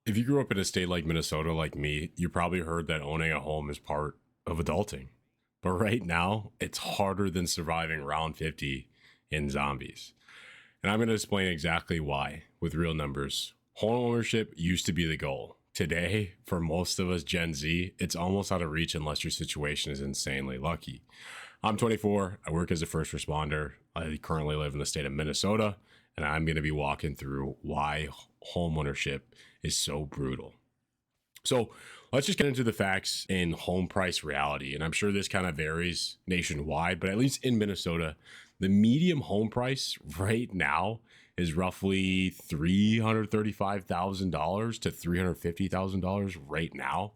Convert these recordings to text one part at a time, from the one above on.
If you grew up in a state like Minnesota, like me, you probably heard that owning a home is part of adulting. But right now, it's harder than surviving round 50 in zombies. And I'm going to explain exactly why with real numbers. Home ownership used to be the goal. Today, for most of us Gen Z, it's almost out of reach unless your situation is insanely lucky. I'm 24. I work as a first responder. I currently live in the state of Minnesota, and I'm going to be walking through why home ownership is so brutal. So let's just get into the facts in home price reality. And I'm sure this kind of varies nationwide, but at least in Minnesota, the medium home price right now is roughly $335,000 to $350,000 right now.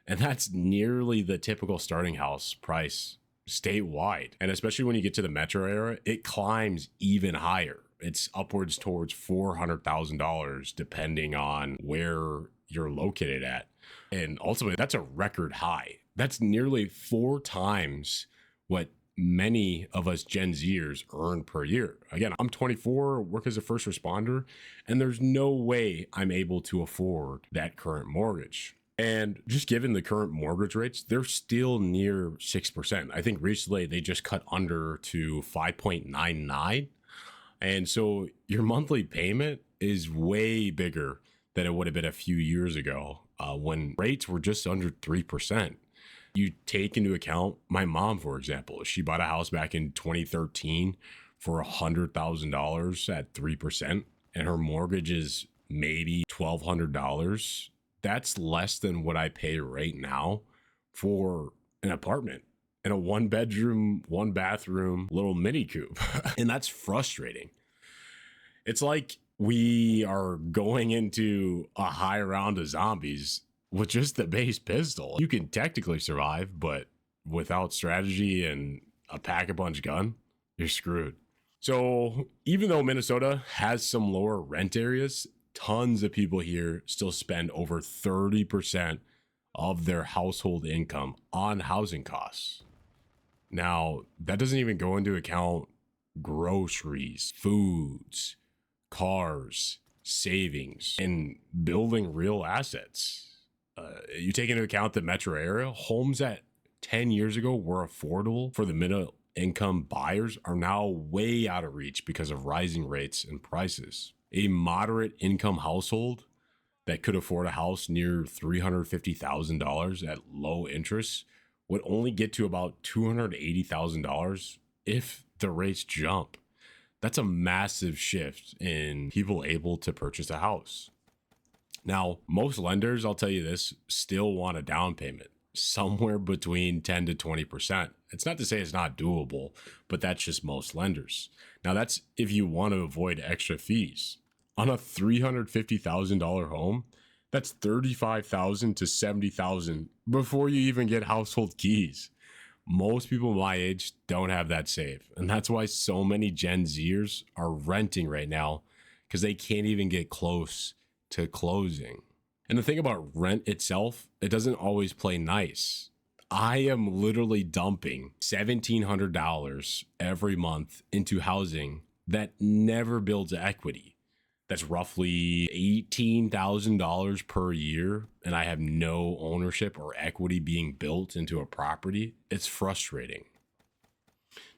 And that's nearly the typical starting house price statewide. And especially when you get to the metro area, it climbs even higher. It's upwards towards $400,000 depending on where you're located at. And ultimately, that's a record high. That's nearly 4 times what many of us Gen Zers earn per year. Again, I'm 24, work as a first responder, and there's no way I'm able to afford that current mortgage. And just given the current mortgage rates, they're still near 6%. I think recently they just cut under to 5.99. And so your monthly payment is way bigger than it would have been a few years ago when rates were just under 3%. You take into account my mom, for example, she bought a house back in 2013 for $100,000 at 3%, and her mortgage is maybe $1,200. That's less than what I pay right now for an apartment in a 1 bedroom, 1 bathroom little mini coupe. And that's frustrating. It's like we are going into a high round of zombies with just the base pistol. You can technically survive, but without strategy and a pack-a-punch gun, you're screwed. So even though Minnesota has some lower rent areas, tons of people here still spend over 30% of their household income on housing costs. Now, that doesn't even go into account groceries, foods, cars, savings, and building real assets. You take into account the metro area, homes that 10 years ago were affordable for the middle income buyers are now way out of reach because of rising rates and prices. A moderate income household that could afford a house near $350,000 at low interest would only get to about $280,000 if the rates jump. That's a massive shift in people able to purchase a house. Now, most lenders, I'll tell you this, still want a down payment somewhere between 10 to 20%. It's not to say it's not doable, but that's just most lenders. Now, that's if you want to avoid extra fees. On a $350,000 home, that's $35,000 to $70,000 before you even get household keys. Most people my age don't have that saved. And that's why so many Gen Zers are renting right now because they can't even get close to closing. And the thing about rent itself, it doesn't always play nice. I am literally dumping $1,700 every month into housing that never builds equity. That's roughly $18,000 per year, and I have no ownership or equity being built into a property. It's frustrating.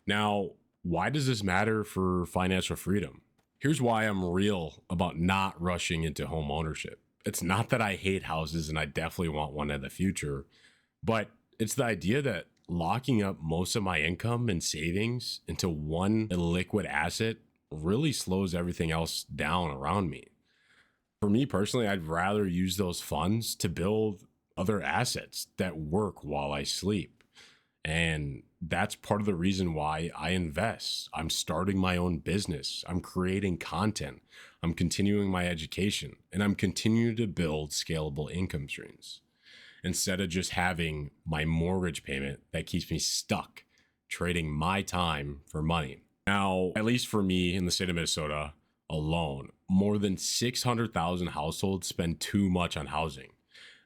Now, why does this matter for financial freedom? Here's why I'm real about not rushing into home ownership. It's not that I hate houses and I definitely want one in the future, but it's the idea that locking up most of my income and savings into one liquid asset really slows everything else down around me. For me personally, I'd rather use those funds to build other assets that work while I sleep. And that's part of the reason why I invest. I'm starting my own business. I'm creating content. I'm continuing my education, and I'm continuing to build scalable income streams instead of just having my mortgage payment that keeps me stuck trading my time for money. Now, at least for me in the state of Minnesota alone, more than 600,000 households spend too much on housing.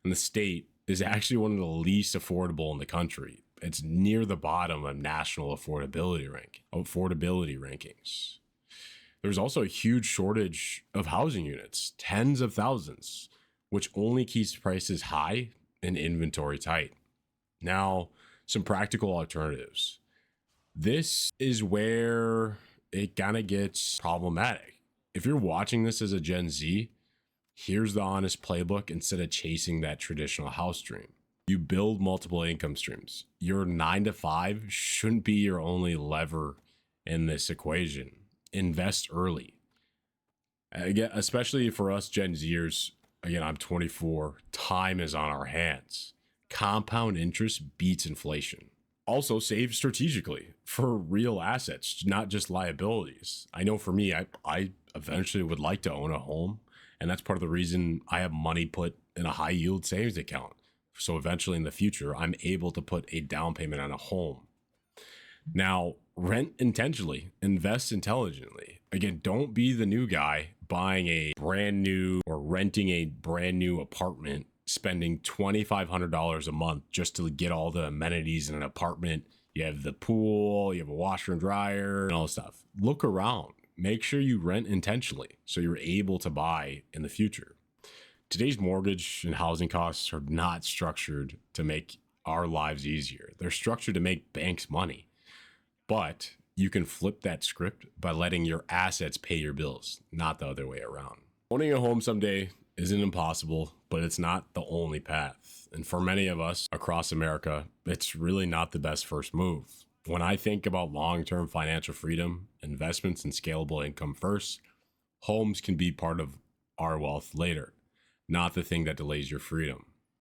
And the state is actually one of the least affordable in the country. It's near the bottom of national affordability rankings. There's also a huge shortage of housing units, tens of thousands. which only keeps prices high and inventory tight. Now, some practical alternatives. This is where it kind of gets problematic. If you're watching this as a Gen Z, here's the honest playbook instead of chasing that traditional house dream. You build multiple income streams. Your 9 to 5 shouldn't be your only lever in this equation. Invest early. Again, especially for us Gen Zers, again, I'm 24, time is on our hands. Compound interest beats inflation. Also, save strategically for real assets, not just liabilities. I know for me, I eventually would like to own a home, and that's part of the reason I have money put in a high yield savings account. So eventually in the future, I'm able to put a down payment on a home. Now, rent intentionally, invest intelligently. Again, don't be the new guy buying a brand new or renting a brand new apartment, spending $2,500 a month just to get all the amenities in an apartment. You have the pool, you have a washer and dryer, and all this stuff. Look around. Make sure you rent intentionally so you're able to buy in the future. Today's mortgage and housing costs are not structured to make our lives easier. They're structured to make banks money. But you can flip that script by letting your assets pay your bills, not the other way around. Owning a home someday isn't impossible, but it's not the only path. And for many of us across America, it's really not the best first move. When I think about long-term financial freedom, investments, and scalable income first, homes can be part of our wealth later, not the thing that delays your freedom.